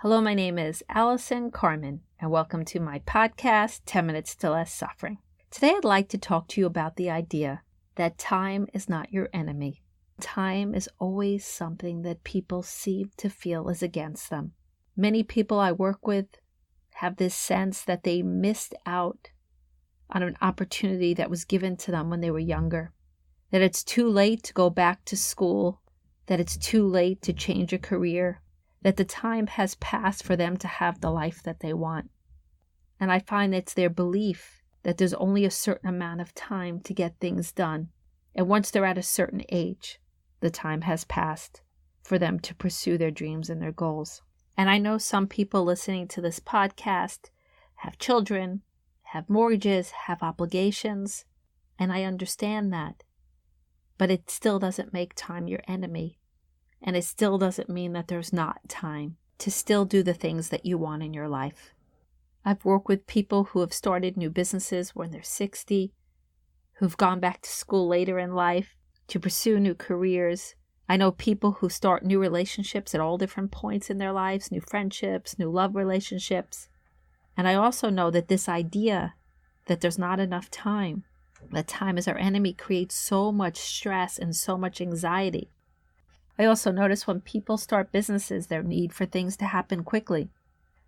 Hello, my name is Allison Carmen, and welcome to my podcast, 10 Minutes to Less Suffering. Today, I'd like to talk to you about the idea that time is not your enemy. Time is always something that people seem to feel is against them. Many people I work with have this sense that they missed out on an opportunity that was given to them when they were younger, that it's too late to go back to school, that it's too late to change a career, that the time has passed for them to have the life that they want. And I find it's their belief that there's only a certain amount of time to get things done. And once they're at a certain age, the time has passed for them to pursue their dreams and their goals. And I know some people listening to this podcast have children, have mortgages, have obligations, and I understand that. But it still doesn't make time your enemy. And it still doesn't mean that there's not time to still do the things that you want in your life. I've worked with people who have started new businesses when they're 60, who've gone back to school later in life to pursue new careers. I know people who start new relationships at all different points in their lives, new friendships, new love relationships. And I also know that this idea that there's not enough time, that time is our enemy, creates so much stress and so much anxiety. I also notice when people start businesses, their need for things to happen quickly,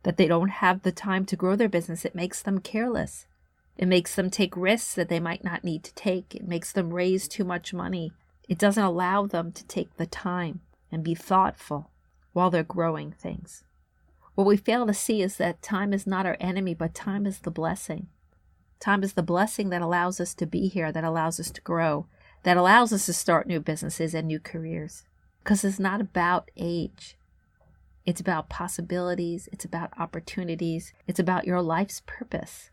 that they don't have the time to grow their business. It makes them careless. It makes them take risks that they might not need to take. It makes them raise too much money. It doesn't allow them to take the time and be thoughtful while they're growing things. What we fail to see is that time is not our enemy, but time is the blessing. Time is the blessing that allows us to be here, that allows us to grow, that allows us to start new businesses and new careers. Because it's not about age. It's about possibilities. It's about opportunities. It's about your life's purpose.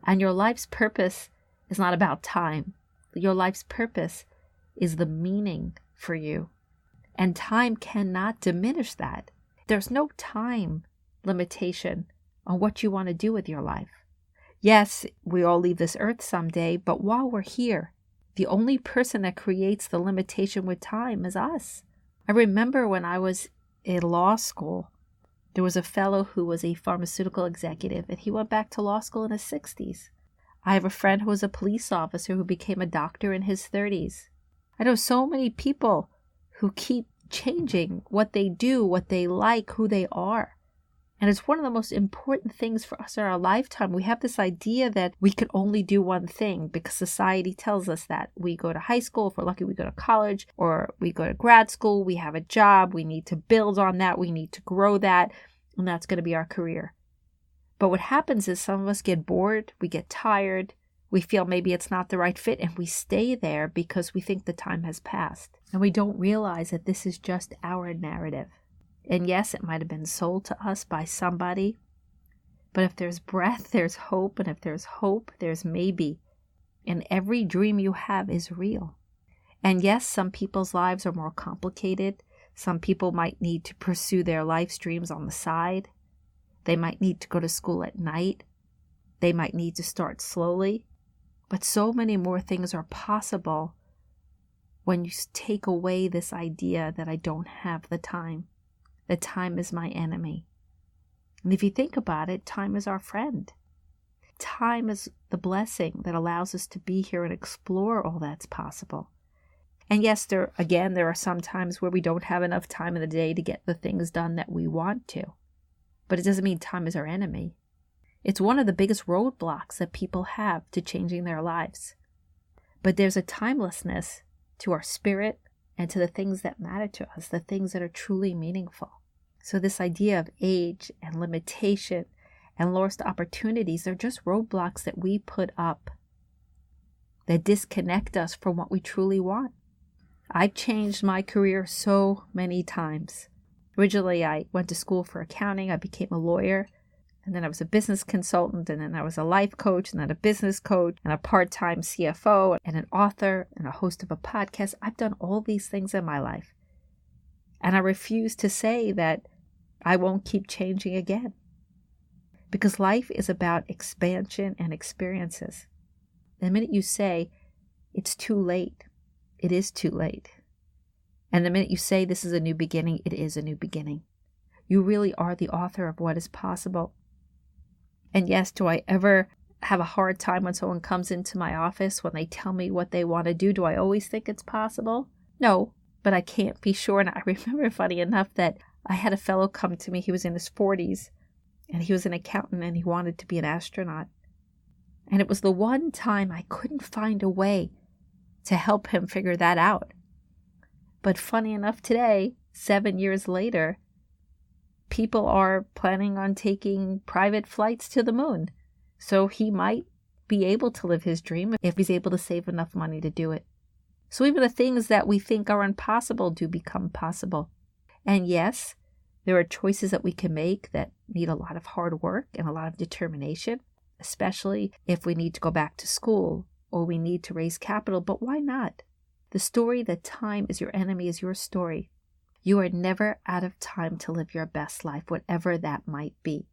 And your life's purpose is not about time. Your life's purpose is the meaning for you. And time cannot diminish that. There's no time limitation on what you want to do with your life. Yes, we all leave this earth someday, but while we're here, the only person that creates the limitation with time is us. I remember when I was in law school, there was a fellow who was a pharmaceutical executive, and he went back to law school in his 60s. I have a friend who was a police officer who became a doctor in his 30s. I know so many people who keep changing what they do, what they like, who they are. And it's one of the most important things for us in our lifetime. We have this idea that we can only do one thing because society tells us that. We go to high school, if we're lucky we go to college, or we go to grad school, we have a job, we need to build on that, we need to grow that, and that's going to be our career. But what happens is some of us get bored, we get tired, we feel maybe it's not the right fit, and we stay there because we think the time has passed. And we don't realize that this is just our narrative. And yes, it might have been sold to us by somebody, but if there's breath, there's hope, and if there's hope, there's maybe. And every dream you have is real. And yes, some people's lives are more complicated. Some people might need to pursue their life's dreams on the side. They might need to go to school at night. They might need to start slowly. But so many more things are possible when you take away this idea that I don't have the time. That time is my enemy. And if you think about it, time is our friend. Time is the blessing that allows us to be here and explore all that's possible. And yes, there are some times where we don't have enough time in the day to get the things done that we want to. But it doesn't mean time is our enemy. It's one of the biggest roadblocks that people have to changing their lives. But there's a timelessness to our spirit and to the things that matter to us, the things that are truly meaningful. So this idea of age and limitation and lost opportunities, they're just roadblocks that we put up that disconnect us from what we truly want. I've changed my career so many times. Originally, I went to school for accounting. I became a lawyer. And then I was a business consultant, and then I was a life coach, and then a business coach, and a part-time CFO, and an author, and a host of a podcast. I've done all these things in my life. And I refuse to say that I won't keep changing again. Because life is about expansion and experiences. The minute you say, it's too late, it is too late. And the minute you say this is a new beginning, it is a new beginning. You really are the author of what is possible. And yes, do I ever have a hard time when someone comes into my office when they tell me what they want to do? Do I always think it's possible? No, but I can't be sure. And I remember, funny enough, that I had a fellow come to me. He was in his 40s and he was an accountant and he wanted to be an astronaut. And it was the one time I couldn't find a way to help him figure that out. But funny enough, today, 7 years later, people are planning on taking private flights to the moon. So he might be able to live his dream if he's able to save enough money to do it. So even the things that we think are impossible do become possible. And yes, there are choices that we can make that need a lot of hard work and a lot of determination, especially if we need to go back to school or we need to raise capital. But why not? The story that time is your enemy is your story. You are never out of time to live your best life, whatever that might be.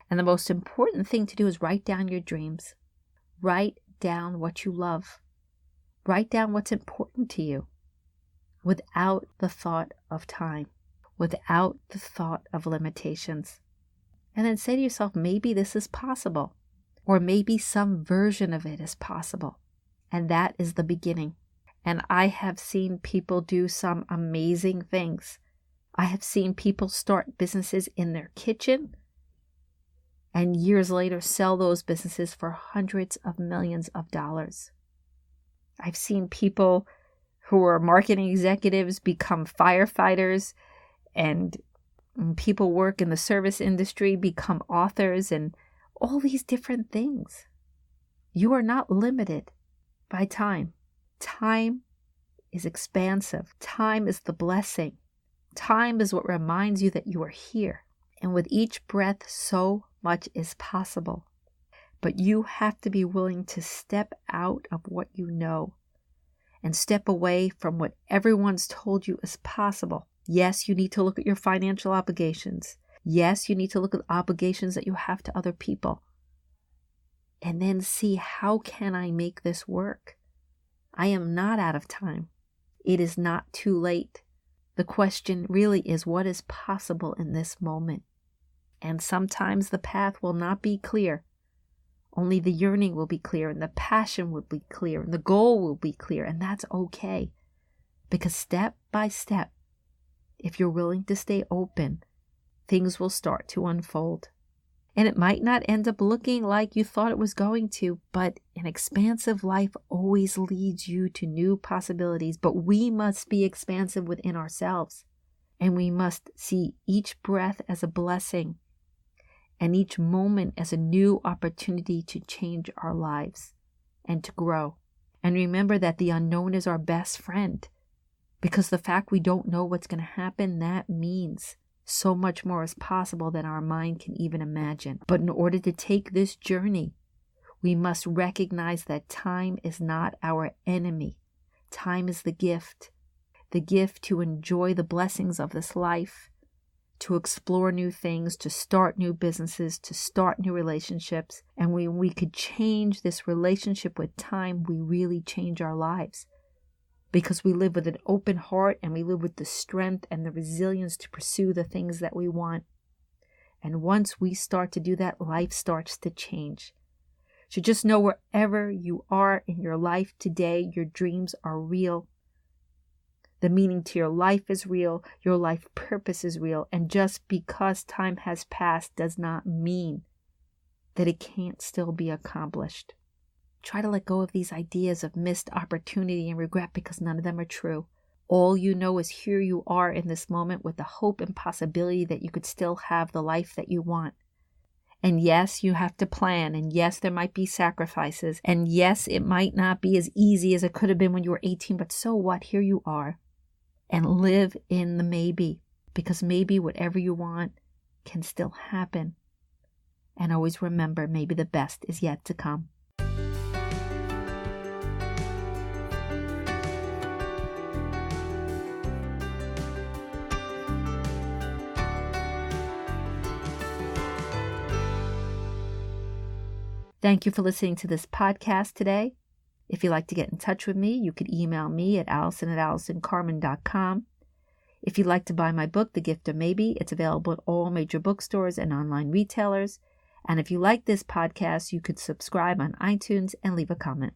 And the most important thing to do is write down your dreams. Write down what you love. Write down what's important to you without the thought of time, without the thought of limitations. And then say to yourself, maybe this is possible, or maybe some version of it is possible. And that is the beginning. And I have seen people do some amazing things. I have seen people start businesses in their kitchen and years later sell those businesses for hundreds of millions of dollars. I've seen people who are marketing executives become firefighters, and people work in the service industry become authors, and all these different things. You are not limited by time. Time is expansive. Time is the blessing. Time is what reminds you that you are here. And with each breath, so much is possible. But you have to be willing to step out of what you know and step away from what everyone's told you is possible. Yes, you need to look at your financial obligations. Yes, you need to look at obligations that you have to other people. And then see, how can I make this work? I am not out of time. It is not too late. The question really is, what is possible in this moment? And sometimes the path will not be clear. Only the yearning will be clear, and the passion will be clear, and the goal will be clear, and that's okay. Because step by step, if you're willing to stay open, things will start to unfold. And it might not end up looking like you thought it was going to, but an expansive life always leads you to new possibilities. But we must be expansive within ourselves, and we must see each breath as a blessing and each moment as a new opportunity to change our lives and to grow. And remember that the unknown is our best friend, because the fact we don't know what's going to happen, that means so much more is possible than our mind can even imagine. But in order to take this journey, we must recognize that time is not our enemy. Time is the gift to enjoy the blessings of this life, to explore new things, to start new businesses, to start new relationships. And when we could change this relationship with time, we really change our lives. Because we live with an open heart and we live with the strength and the resilience to pursue the things that we want. And once we start to do that, life starts to change. So just know, wherever you are in your life today, your dreams are real. The meaning to your life is real. Your life purpose is real. And just because time has passed does not mean that it can't still be accomplished. Try to let go of these ideas of missed opportunity and regret, because none of them are true. All you know is here you are in this moment with the hope and possibility that you could still have the life that you want. And yes, you have to plan. And yes, there might be sacrifices. And yes, it might not be as easy as it could have been when you were 18. But so what? Here you are. And live in the maybe. Because maybe whatever you want can still happen. And always remember, maybe the best is yet to come. Thank you for listening to this podcast today. If you'd like to get in touch with me, you could email me at allison@allisoncarmen.com. If you'd like to buy my book, The Gift of Maybe, it's available at all major bookstores and online retailers. And if you like this podcast, you could subscribe on iTunes and leave a comment.